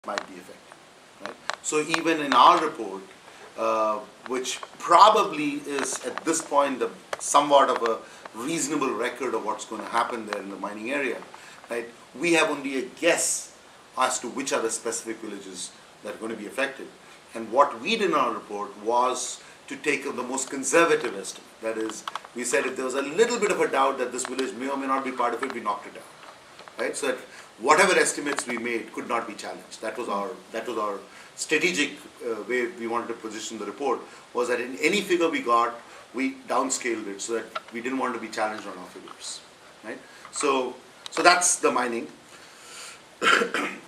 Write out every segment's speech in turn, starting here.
might be effective. Right? So even in our report, which probably is at this point somewhat of a reasonable record of what's going to happen there in the mining area, right? We have only a guess as to which are the specific villages that are going to be affected. And what we did in our report was to take the most conservative estimate. That is, we said if there was a little bit of a doubt that this village may or may not be part of it, we knocked it down. Right? So that whatever estimates we made could not be challenged. That was our strategic way we wanted to position the report, was that in any figure we got, we downscaled it so that we didn't want to be challenged on our figures. Right? So that's the mining.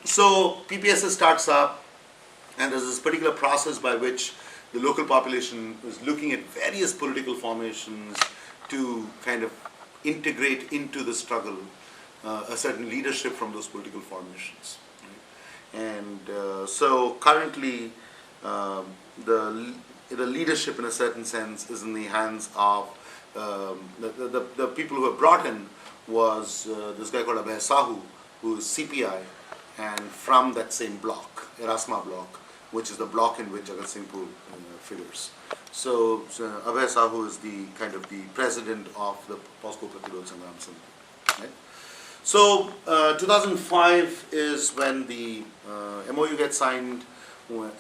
So PPSS starts up, and there's this particular process by which the local population is looking at various political formations to kind of integrate into the struggle a certain leadership from those political formations. Right? And so currently the leadership in a certain sense is in the hands of the people who were brought in was this guy called Abhay Sahu, who is CPI, and from that same block, Erasma block, which is the block in which Jagat Singh Pur figures. So Abhay Sahu is the kind of the president of the POSCO Pratibodh Sangram Samiti. Right? So 2005 is when the MOU gets signed,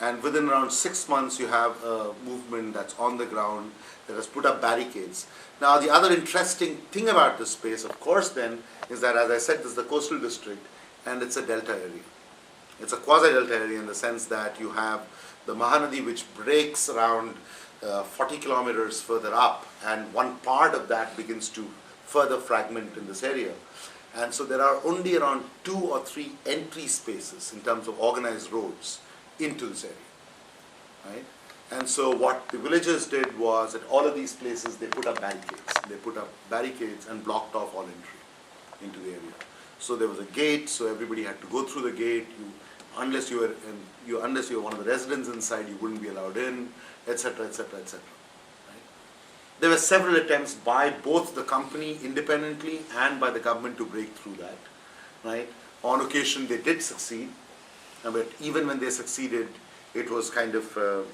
and within around 6 months you have a movement that's on the ground that has put up barricades. Now the other interesting thing about this space, of course, then, is that, as I said, this is the coastal district and it's a delta area. It's a quasi-delta area in the sense that you have the Mahanadi, which breaks around 40 kilometers further up, and one part of that begins to further fragment in this area. And so there are only around 2 or 3 entry spaces in terms of organized roads into this area. Right? And so what the villagers did was, at all of these places, they put up barricades. They put up barricades and blocked off all entry into the area. So there was a gate, so everybody had to go through the gate. Unless you were one of the residents inside, you wouldn't be allowed in, etc., etc., etc. There were several attempts by both the company independently and by the government to break through that. Right? On occasion, they did succeed, but even when they succeeded, it was kind of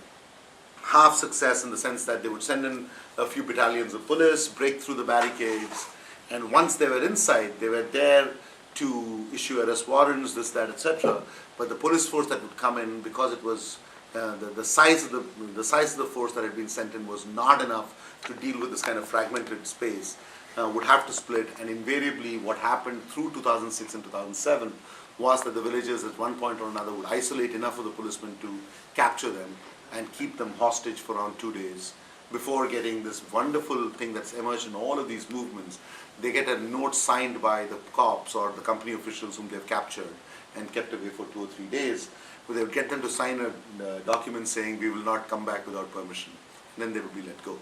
half success in the sense that they would send in a few battalions of police, break through the barricades, and once they were inside, they were there to issue arrest warrants, this, that, etc. But the police force that would come in, because it was the size of the force that had been sent in was not enough to deal with this kind of fragmented space, would have to split. And invariably, what happened through 2006 and 2007 was that the villagers, at one point or another, would isolate enough of the policemen to capture them and keep them hostage for around 2 days before getting this wonderful thing that's emerged in all of these movements. They get a note signed by the cops or the company officials whom they've captured and kept away for 2 or 3 days. But they would get them to sign a document saying, we will not come back without permission. And then they would be let go.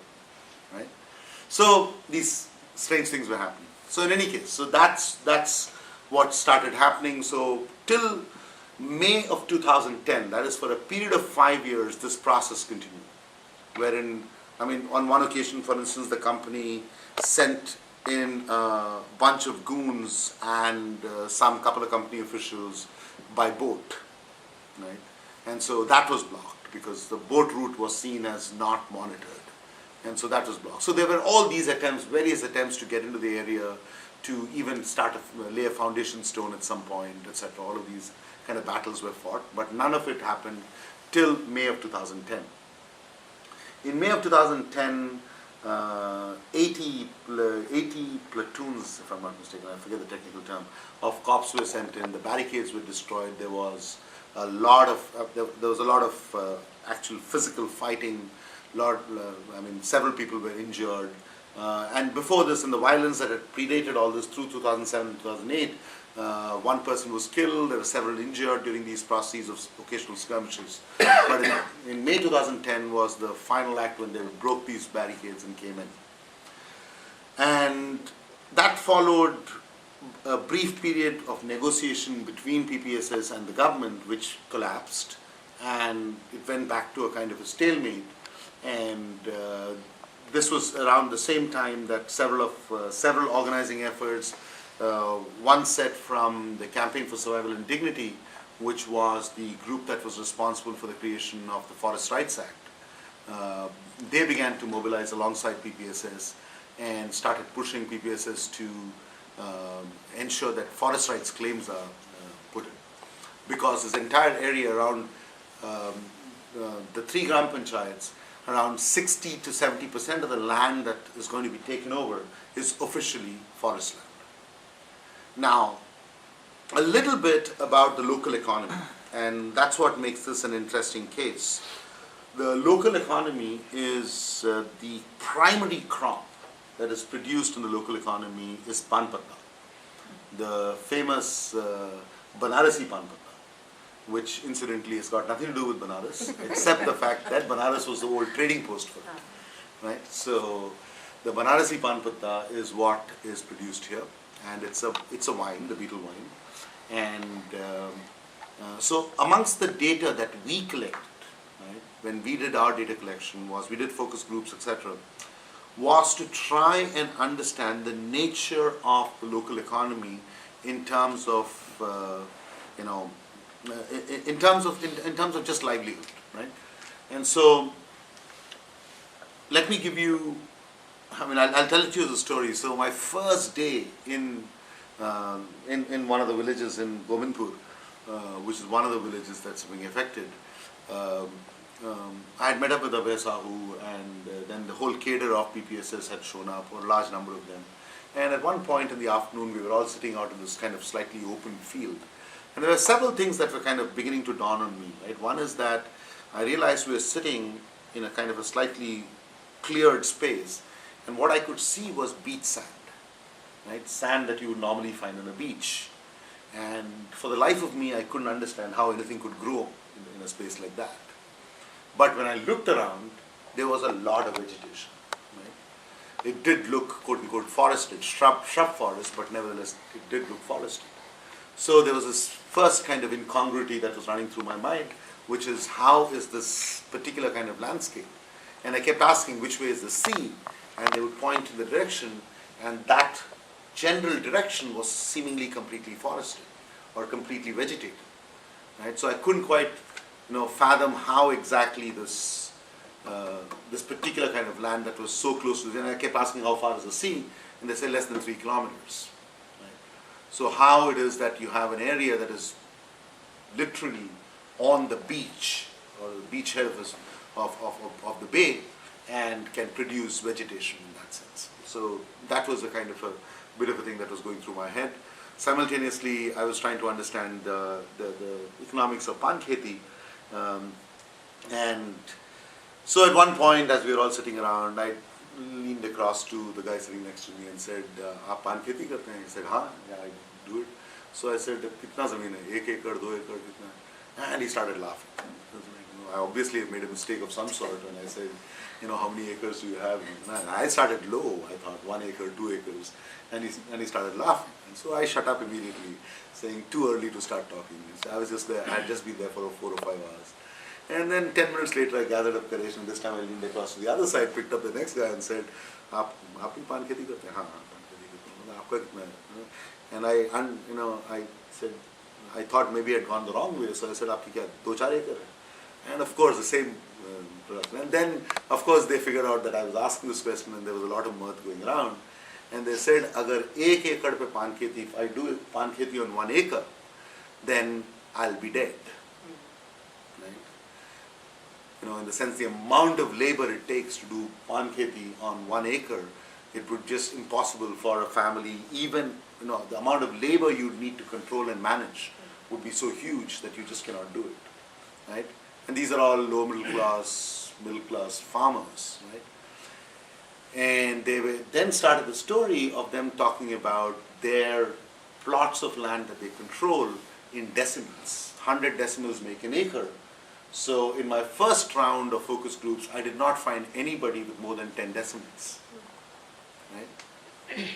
Right? So these strange things were happening. So in any case, so that's what started happening. So till May of 2010, that is for a period of 5 years, this process continued. Wherein, I mean, on one occasion, for instance, the company sent in a bunch of goons and some couple of company officials by boat. Right? And so that was blocked because the boat route was seen as not monitored. And so that was blocked. So there were all these attempts, various attempts to get into the area, to even lay a foundation stone at some point, etc. All of these kind of battles were fought, but none of it happened till May of 2010. In May of 2010, 80 platoons, if I'm not mistaken, I forget the technical term, of cops were sent in. The barricades were destroyed. There was a lot of actual physical fighting. Several people were injured. And before this, in the violence that had predated all this through 2007 and 2008, one person was killed, there were several injured during these processes of occasional skirmishes. But in May 2010 was the final act when they broke these barricades and came in. And that followed a brief period of negotiation between PPSS and the government, which collapsed, and it went back to a kind of a stalemate. And this was around the same time that several organizing efforts, one set from the Campaign for Survival and Dignity, which was the group that was responsible for the creation of the Forest Rights Act, they began to mobilize alongside PPSS and started pushing PPSS to ensure that forest rights claims are put in. Because this entire area around the 3 gram panchayats, around 60 to 70% of the land that is going to be taken over is officially forest land. Now, a little bit about the local economy, and that's what makes this an interesting case. The local economy is the primary crop that is produced in the local economy is pan patta, the famous Banarasi pan patta, which incidentally has got nothing to do with Banaras, except the fact that Banaras was the old trading post for it. Right? So the Banarasi pan patta is what is produced here, and it's a wine, the beetle wine. And so amongst the data that we collected, right, when we did our data collection, was we did focus groups, etc., was to try and understand the nature of the local economy in terms of in terms of just livelihood, right? And so let me give you, I'll tell it to you as a story. So my first day in one of the villages in Govindpur, which is one of the villages that's being affected, I had met up with Abhay Sahu, and then the whole cadre of PPSS had shown up, or a large number of them. And at one point in the afternoon, we were all sitting out in this kind of slightly open field. And there were several things that were kind of beginning to dawn on me. Right? One is that I realized we were sitting in a kind of a slightly cleared space, and what I could see was beach sand. Right? Sand that you would normally find on a beach. And for the life of me, I couldn't understand how anything could grow in a space like that. But when I looked around, there was a lot of vegetation. Right? It did look, quote unquote, forested, shrub forest, but nevertheless, it did look forested. So there was this first kind of incongruity that was running through my mind, which is, how is this particular kind of landscape? And I kept asking, which way is the sea? And they would point in the direction, and that general direction was seemingly completely forested or completely vegetated. Right? So I couldn't quite fathom how exactly this particular kind of land that was so close to it. And I kept asking, how far is the sea? And they said less than 3 kilometers. Right? So how it is that you have an area that is literally on the beach, or the beachhead of the bay, and can produce vegetation in that sense. So that was a kind of a bit of a thing that was going through my head. Simultaneously, I was trying to understand the economics of pan kheti. And so at one point, as we were all sitting around, I leaned across to the guy sitting next to me and said, "Aap pan kheti karte hain?" He said, "Haan, yeah, I do it." So I said, "Kitna zameen hai? 1 acre, 2 acre, kitna?" And he started laughing. I obviously made a mistake of some sort, and I said, "How many acres do you have?" And I started low. I thought 1 acre, 2 acres, and he started laughing. And so I shut up immediately, saying too early to start talking. So I was just there. I had just been there for 4 or 5 hours. And then 10 minutes later, I gathered up courage, and this time I leaned across to the other side, picked up the next guy, and said, "Aap bhi pan kheti karte hain?" "Haan, pan kheti karta hu." "Aapka kitna hai?" And I said, I thought maybe I had gone the wrong way, so I said, "Aapki kya 2-4 acre hai?" And of course, the same production. And then, of course, they figured out that I was asking this question, and there was a lot of mirth going around. And they said, "Agar 1 acre pe pan kheti, if I do pan kheti on 1 acre, then I'll be dead." Right? In the sense, the amount of labor it takes to do pan kheti on 1 acre, it would just impossible for a family. Even the amount of labor you'd need to control and manage would be so huge that you just cannot do it. Right? And these are all low middle class farmers. Right? And they then started the story of them talking about their plots of land that they control in decimals. 100 decimals make an acre. So in my first round of focus groups, I did not find anybody with more than 10 decimals. Right?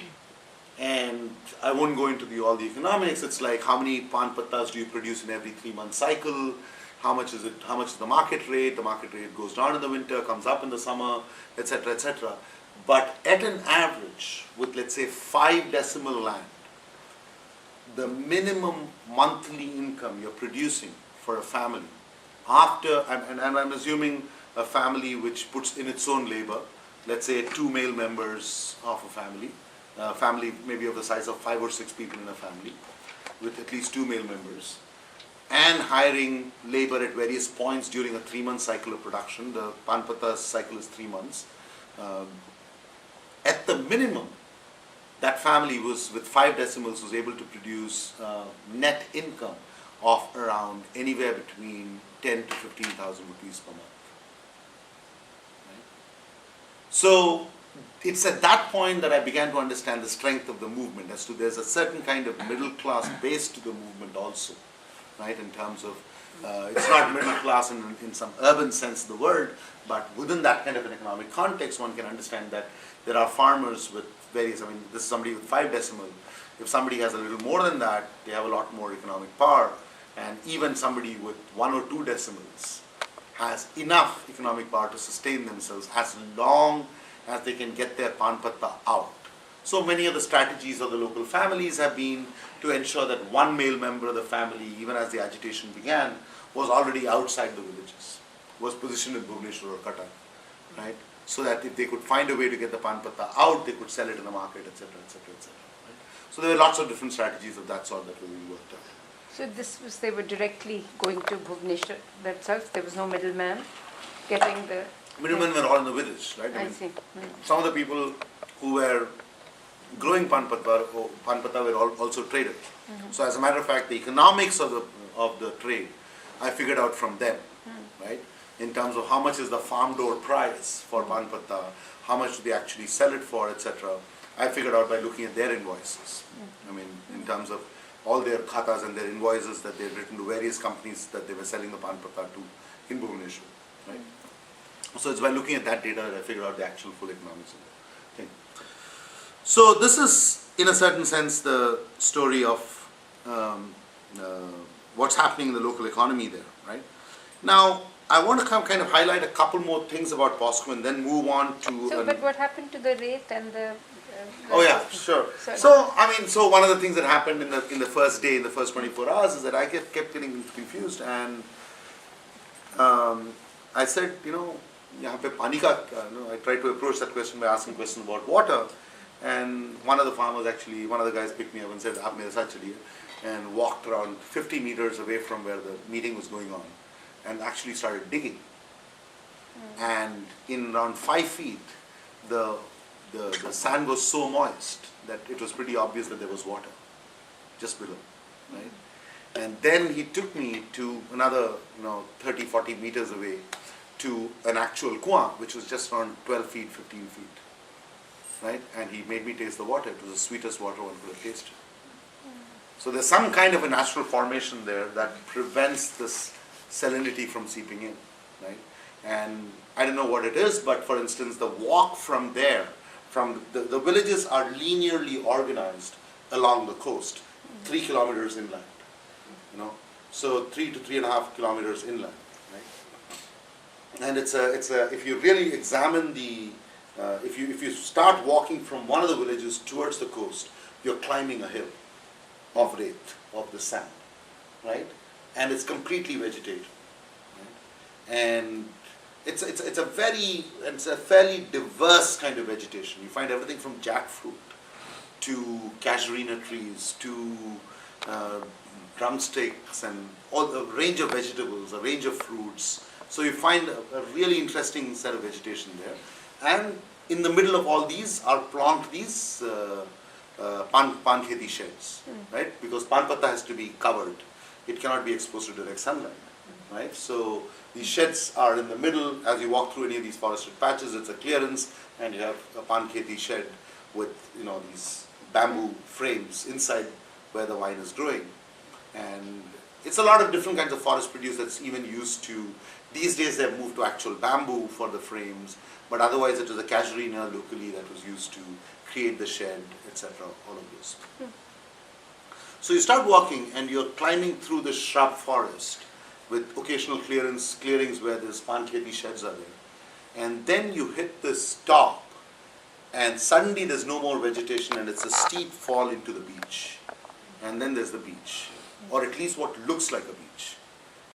And I won't go into all the economics. It's like, how many pan pattas do you produce in every 3-month cycle? How much is it? How much is the market rate? The market rate goes down in the winter, comes up in the summer, etc., etc. But at an average, with let's say 5 decimal land, the minimum monthly income you're producing for a family after, and I'm assuming a family which puts in its own labor, let's say 2 male members of a family maybe of the size of 5 or 6 people in a family with at least 2 male members, and hiring labor at various points during a 3-month cycle of production. The Panpata cycle is 3 months. At the minimum, that family was, with 5 decimals, was able to produce net income of around anywhere between 10 to 15,000 rupees per month. Right? So it's at that point that I began to understand the strength of the movement, as to there's a certain kind of middle class base to the movement also, right? In terms of, it's not middle class in some urban sense of the word, but within that kind of an economic context, one can understand that there are farmers with various, I mean, this is somebody with 5 decimal. If somebody has a little more than that, they have a lot more economic power. And even somebody with 1 or 2 decimals has enough economic power to sustain themselves as long as they can get their panpatta out. So many of the strategies of the local families have been to ensure that one male member of the family, even as the agitation began, was already outside the villages, was positioned in Bhubaneswar or Cuttack, right? So that if they could find a way to get the panpatta out, they could sell it in the market, etc., etc., etc. Right? So there were lots of different strategies of that sort that were being worked out. So this was, they were directly going to Bhubaneswar themselves, there was no middleman getting the... Middlemen were all in the village, right? I see. Some of the people who were growing panpatta were also traders. So as a matter of fact, the economics of the trade, I figured out from them, right? In terms of how much is the farm door price for panpatta, how much do they actually sell it for, etc. I figured out by looking at their invoices. I mean, in terms of all their khatas and their invoices that they had written to various companies that they were selling the panpatta to in Bhubaneswar, right? So it's by looking at that data that I figured out the actual full economics of the thing. So this is, in a certain sense, the story of what's happening in the local economy there, right? Now, I want to kind of highlight a couple more things about POSCO and then move on to... So, but what happened to the rate and the... Oh yeah, sure. So, I mean, so one of the things that happened in the first day, in the first 24 hours, is that I kept getting confused, and I said, यहाँ पे पानी का, I tried to approach that question by asking questions about water, and one of the guys picked me up and said, आप मेरे साथ चलिए, and walked around 50 meters away from where the meeting was going on, and actually started digging. And in around 5 feet, the sand was so moist that it was pretty obvious that there was water just below, right? And then he took me to another, 30, 40 meters away to an actual kuan, which was just around 12 feet, 15 feet, right? And he made me taste the water. It was the sweetest water one could have tasted. So there's some kind of a natural formation there that prevents this salinity from seeping in, right? And I don't know what it is, but for instance, the walk from there, from the villages are linearly organized along the coast, 3 kilometers inland, so 3 to 3.5 kilometers inland, right? And it's a if you really examine if you start walking from one of the villages towards the coast, you're climbing a hill of wraith, of the sand, right? And it's completely vegetated, right? And it's a fairly diverse kind of vegetation. You find everything from jackfruit to casuarina trees to drumsticks and all a range of vegetables, a range of fruits. So you find a really interesting set of vegetation there. And in the middle of all these are planted these pan kheti sheds, right? Because panpatta has to be covered. It cannot be exposed to direct sunlight, right? So these sheds are in the middle. As you walk through any of these forested patches, it's a clearance, and you have a pan kheti shed with these bamboo frames inside where the vine is growing. And it's a lot of different kinds of forest produce that's even used to, these days they've moved to actual bamboo for the frames, but otherwise it was a casuarina locally that was used to create the shed, etc., all of this. So you start walking and you're climbing through the shrub forest with occasional clearings where these pan kheti sheds are there. And then you hit this top and suddenly there's no more vegetation and it's a steep fall into the beach. and then there's the beach, or at least what looks like a beach.